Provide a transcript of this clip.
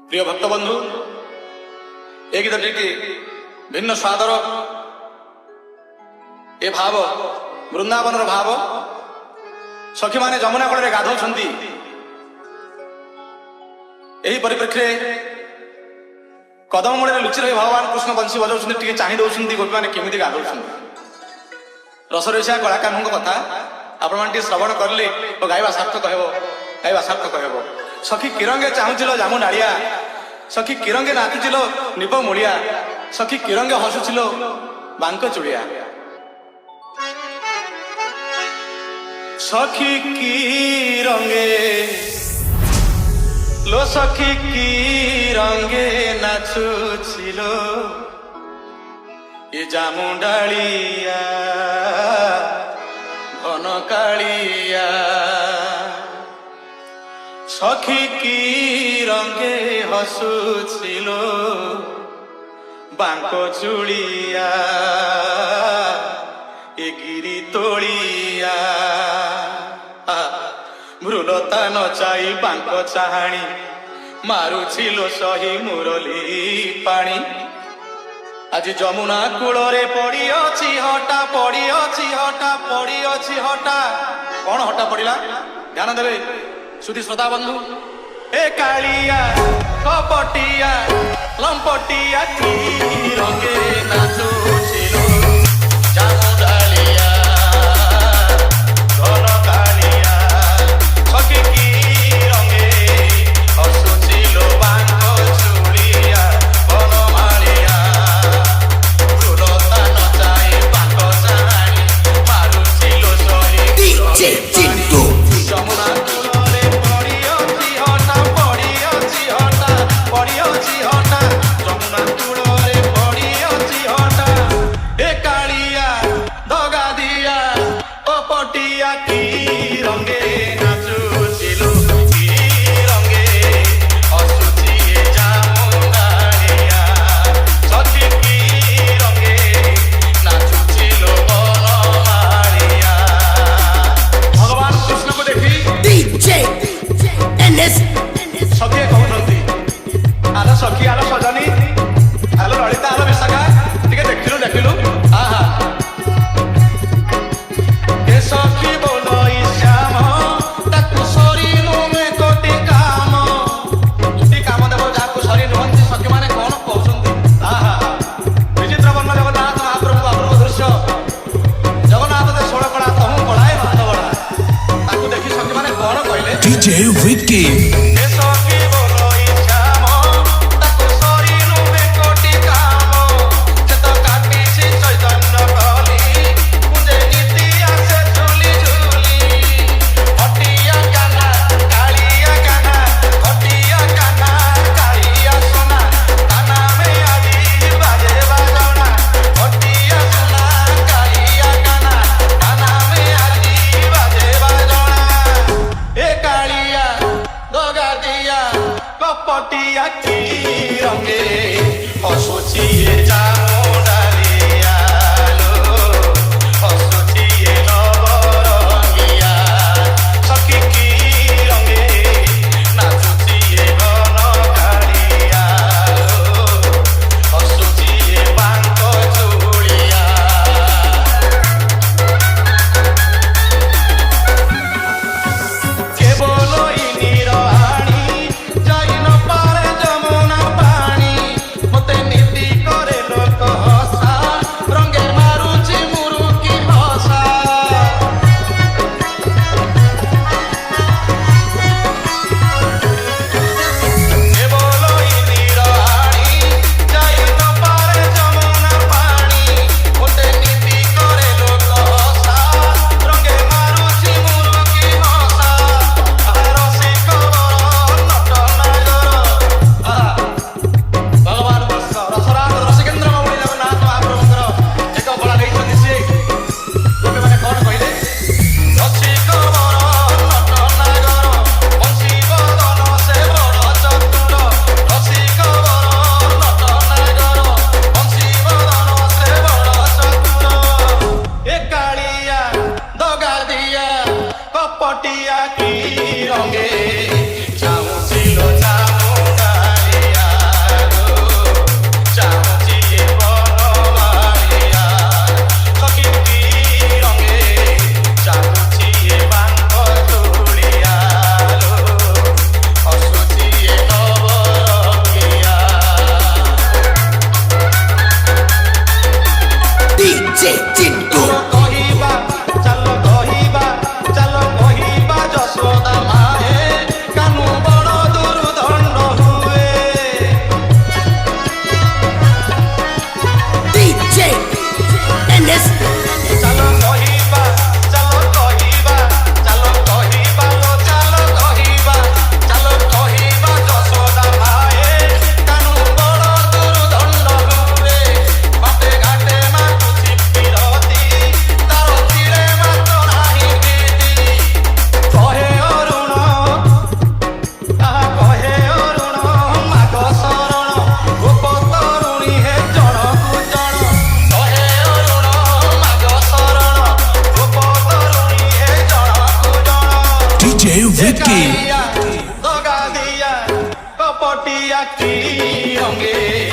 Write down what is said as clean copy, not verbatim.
প্রিয় ভক্তবন্ধু, এই গীতটি ভিন্ন স্বাদর এ ভাব বৃন্দাবনর ভাব। সখী মানে যমুনা কূଳରେ ଗାଧଉଛନ୍ତି। ଏହି ପରିପ୍ରେକ୍ଷୀରେ କଦମ ମୂଳରେ ଲୁଚି ରହି ଭଗବାନ କୃଷ୍ଣ ବଂଶୀ ବଜାଉଛନ୍ତି। ଟିକେ ଚାହିଁ ଦେଉଛନ୍ତି ଗୋପୀମାନେ କେମିତି ଗାଧଉଛନ୍ତି। ରସରସିଆ କଳାକାରଙ୍କ କଥା ଆପଣମାନେ ଟିକେ ଶ୍ରବଣ କରିଲେ ଓ ଗାଇବା ସାର୍ଥକ ହେବ, ଗାଇବା ସାର୍ଥକ ହେବ। ସଖୀ କିରଙ୍ଗେ ଚାହୁଁଥିଲ ଜାମୁ ନାଳିଆ, ସଖୀ କିରଙ୍ଗେ ନାଚୁଥିଲ ନିପ ମୂଳିଆ, ସଖୀ କିରଙ୍ଗେ ହସୁଥିଲ ବାଙ୍କ ଚୁଳିଆ। সখী কি রঙে লো, সখী কি রঙে নাচুছিল এ জামুডালিয়া ঘন কালিয়া। সখী কি রঙে হসুছিল বাঙ্ক চুড়িয়া এ গিরি তোড়িয়া। মৃলতা নচাই বাঙ্ক চাহাণী মারুছিল সহি মুরলী পাଣି। আজ যমুনা কূଳରେ পড়িଅଛି হটা, পড়িଅଛି হটা, পড়িଅଛି হটা। କଣ ହଟା ପଡିଲା? ଧ୍ୟାନ ଦେବେ ସୁଧୀ ଶ୍ରୋତା ବନ୍ଧୁ। ଏ କାଳିଆ କପଟିଆ ଲମ୍ପଟିଆ କି ରଙ୍ଗେ ନାଚୁছিল ଜାମୁଡାଳିଆ ଘନ କାଳିଆ। ସଖୀ କି ରଙ୍ଗେ ହସୁছিল ବାଙ୍କ ଚୁଳିଆ ବନମାଳିଆ। ମୃଲତା ନଚାଇ ବାଙ୍କ ଚାହାଣୀ ମାରୁছিল ସହି DJ Jinto ଯମୁନା କୂଳରେ ପଡିଅଛି ହଟା, ପଡିଅଛି ହଟା, ପଡିଅଛି ହଟା। ଯମୁନା କୂଳରେ ପଡିଅଛି ହଟା। ଏ କାଳିଆ ଦଗା ଦିଆ କପଟିଆ କି ରଙ୍ଗେ ନାଚୁছিল, କି ରଙ୍ଗେ ହସୁଛି ଏ ଜାମୁଡାଳିଆ। ସଖୀ କି ରଙ୍ଗେ ନାଚୁছিল ବନମାଳିଆ। ଭଗବାନ କୃଷ୍ଣକୁ ଦେଖି DJ NS ସଖୀ କହୁଛନ୍ତି, ଆଲୋ ସଖୀ, ଆଲୋ ସଜନୀ, ଆଲୋ ଲଳିତା, ଆଲୋ ବିଶାଖା, ଟିକେ ଦେଖିଲୁ ଦେଖିଲୁ। ଆହା ଏ ସଖୀ ବୋଲଇ ଶ୍ୟାମ ତାକୁ ସରି ନୁହେଁ କୋଟି କାମ। କି କାମ ଦେବ ଯାହାକୁ ସରି ନୁହନ୍ତି? ସଖୀ ମାନେ କଣ କହୁଛନ୍ତି? ଆହା ବିଚିତ୍ର ବର୍ଣ୍ଣ ଜଗନ୍ନାଥ ମହାପ୍ରଭୁ ଅପୂର୍ବ ଦୃଶ୍ୟ। ଜଗନ୍ନାଥ ଦେ ଷୋଳ କଳା ତହୁଁ କଳାଏ ଭାତ ବଢା। ତାକୁ ଦେଖି ସଖୀ ମାନେ କଣ କହିଲେ? DJ Vicky ଏ ସଖୀ ବୋଲଇ ଶ୍ୟାମ ତାକୁ ସରି ନୁହେଁ କୋଟି କାମ। ସେ ତ କାଟିଛି ଚୈତନ୍ୟ କଲି କୁଞ୍ଜେ ନୀତି ଆସେ ଝୁଲି ଝୁଲି। ହଟିଆ କାହ୍ନା କାଳିଆ କାହ୍ନା, ହଟିଆ କାହ୍ନା କାଳିଆ সোনা, তা নামে আজি বাজে বাজনা। হটিয়া সোনা কালিয়া কাহ্না, তা নামে আজি বাজে বাজনা। এ কালিয়া দগা দিয়া কপটিয়া কি রঙে হসুছি এ জামুডালিয়া লো, হসুছি এ নবরঙ্গিয়া। সখী কি রঙে নাচুছি এ ঘন কালিয়া লো, হসুছি এ বাঙ্ক চুড়িয়া। কেবল ইনির আনি যাই ন পারে যমুনা পানি। মতে নীতি করে লোক মাটিয়া কি রঙে